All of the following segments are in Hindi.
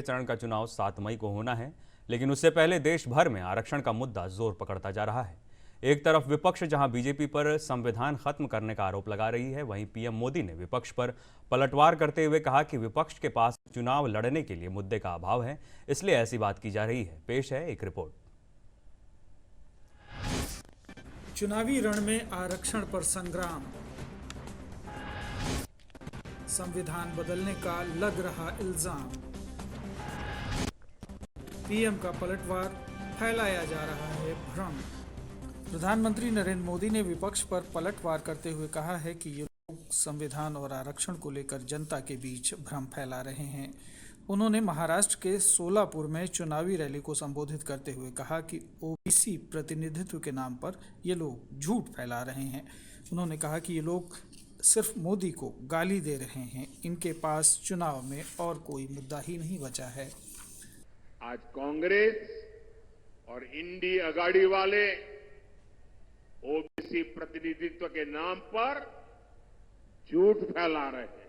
चरण का चुनाव 7 मई को होना है, लेकिन उससे पहले देश भर में आरक्षण का मुद्दा जोर पकड़ता जा रहा है। एक तरफ विपक्ष जहां बीजेपी पर संविधान खत्म करने का आरोप लगा रही है, वहीं पीएम मोदी ने विपक्ष पर पलटवार करते हुए कहा कि विपक्ष के पास चुनाव लड़ने के लिए मुद्दे का अभाव है, इसलिए ऐसी बात की जा रही है। पेश है एक रिपोर्ट। चुनावी रण में आरक्षण पर संग्राम, संविधान बदलने का लग रहा इल्जाम, पीएम का पलटवार, फैलाया जा रहा है भ्रम। प्रधानमंत्री नरेंद्र मोदी ने विपक्ष पर पलटवार करते हुए कहा है कि ये लोग संविधान और आरक्षण को लेकर जनता के बीच भ्रम फैला रहे हैं। उन्होंने महाराष्ट्र के सोलापुर में चुनावी रैली को संबोधित करते हुए कहा कि ओबीसी प्रतिनिधित्व के नाम पर ये लोग झूठ फैला रहे हैं। उन्होंने कहा कि ये लोग सिर्फ मोदी को गाली दे रहे हैं, इनके पास चुनाव में और कोई मुद्दा ही नहीं बचा है। आज कांग्रेस और इंडी अगाड़ी वाले ओबीसी प्रतिनिधित्व के नाम पर झूठ फैला रहे हैं।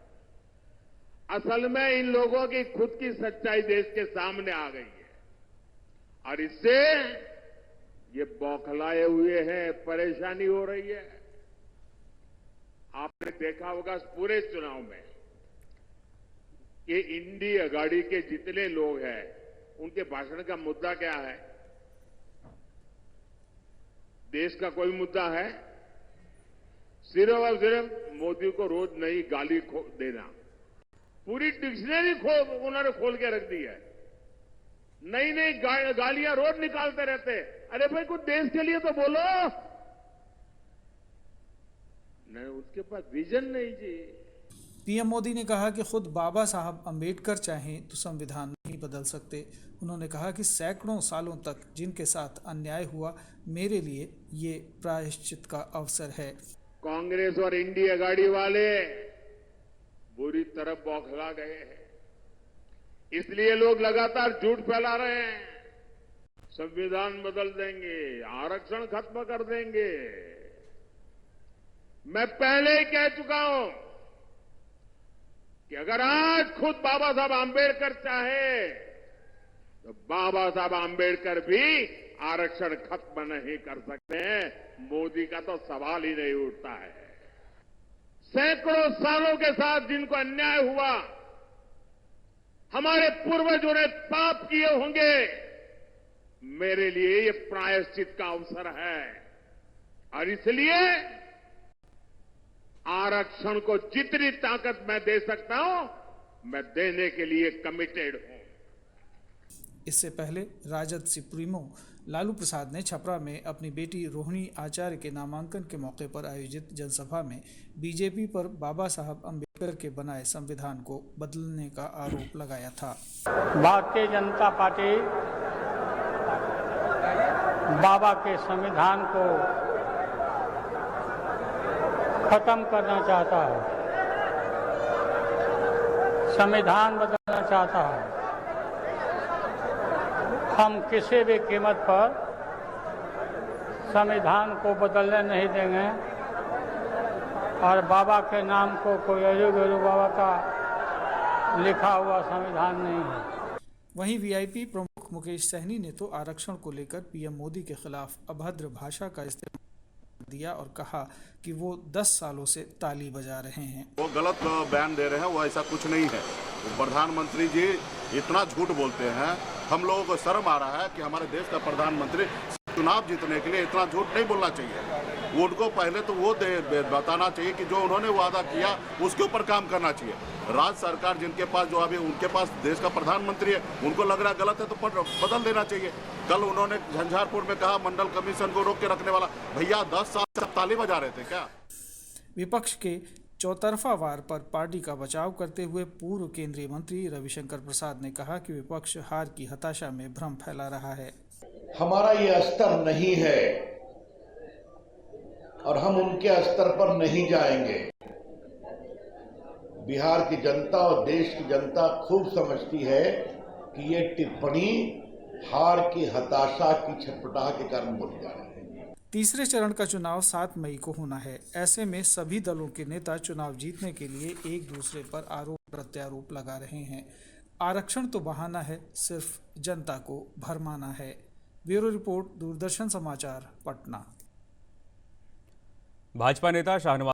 असल में इन लोगों की खुद की सच्चाई देश के सामने आ गई है और इससे ये बौखलाए हुए हैं, परेशानी हो रही है। आपने देखा होगा इस पूरे चुनाव में कि इंडी अगाड़ी के जितने लोग हैं उनके भाषण का मुद्दा क्या है? देश का कोई मुद्दा है? सिर्फ और सिर्फ मोदी को रोज नई गाली देना। पूरी डिक्शनरी उन्होंने खोल के रख दी है। नई नई गालियां रोज निकालते रहते। अरे भाई कुछ देश के लिए तो बोलो। नहीं, उसके पास विजन नहीं जी। पीएम मोदी ने कहा कि खुद बाबा साहब अंबेडकर चाहें तो संविधान नहीं बदल सकते। उन्होंने कहा कि सैकड़ों सालों तक जिनके साथ अन्याय हुआ, मेरे लिए ये प्रायश्चित का अवसर है। कांग्रेस और इंडिया अगाड़ी वाले बुरी तरह बौखला गए हैं, इसलिए लोग लगातार झूठ फैला रहे हैं। संविधान बदल देंगे, आरक्षण खत्म कर देंगे। मैं पहले ही कह चुका हूं कि अगर आज खुद बाबा साहब आंबेडकर चाहे तो बाबा साहब आंबेडकर भी आरक्षण खत्म नहीं कर सकते हैं। मोदी का तो सवाल ही नहीं उठता है। सैकड़ों सालों के साथ जिनको अन्याय हुआ, हमारे पूर्वजों ने पाप किए होंगे, मेरे लिए ये प्रायश्चित का अवसर है और इसलिए आरक्षण को जितनी ताकत मैं दे सकता हूं, मैं देने के लिए कमिटेड हूं। इससे पहले राजद सुप्रीमो लालू प्रसाद ने छपरा में अपनी बेटी रोहिणी आचार्य के नामांकन के मौके पर आयोजित जनसभा में बीजेपी पर बाबा साहब अंबेडकर के बनाए संविधान को बदलने का आरोप लगाया था। भारतीय जनता पार्टी बाबा के संविधान को खत्म करना चाहता है, संविधान बदलना चाहता है। हम किसी भी कीमत पर संविधान को बदलने नहीं देंगे और बाबा के नाम को कोई अजू बाबा का लिखा हुआ संविधान नहीं है। वहीं वीआईपी प्रमुख मुकेश सहनी ने तो आरक्षण को लेकर पीएम मोदी के खिलाफ अभद्र भाषा का इस्तेमाल दिया और कहा कि वो 10 सालों से ताली बजा रहे हैं। वो गलत बयान दे रहे हैं, वो ऐसा कुछ नहीं है। प्रधानमंत्री जी इतना झूठ बोलते हैं, हम लोगों को शर्म आ रहा है कि हमारे देश का प्रधानमंत्री चुनाव जीतने के लिए इतना झूठ नहीं बोलना चाहिए। उनको पहले तो वो बताना चाहिए कि जो उन्होंने वादा किया उसके ऊपर काम करना चाहिए। राज्य सरकार जिनके पास जो अभी उनके पास देश का प्रधानमंत्री है, उनको लग रहा है गलत है तो बदल देना चाहिए। कल उन्होंने झंझारपुर में कहा मंडल कमीशन को रोक के रखने वाला। भैया 10 साल से ताली बजा रहे थे क्या? विपक्ष के चौतरफा वार पर पार्टी का बचाव करते हुए पूर्व केंद्रीय मंत्री रविशंकर प्रसाद ने कहा कि विपक्ष हार की हताशा में भ्रम फैला रहा है। हमारा ये स्तर नहीं है और हम उनके स्तर पर नहीं जाएंगे। बिहार की जनता और देश की जनता खूब समझती है कि ये टिप्पणी हार की हताशा की छटपटाह के कारण बोली जा रही है। तीसरे चरण का चुनाव 7 मई को होना है। ऐसे में सभी दलों के नेता चुनाव जीतने के लिए एक दूसरे पर आरोप प्रत्यारोप लगा रहे हैं। आरक्षण तो बहाना है, सिर्फ जनता को भरमाना है। ब्यूरो रिपोर्ट, दूरदर्शन समाचार, पटना। भाजपा नेता शाहनवाज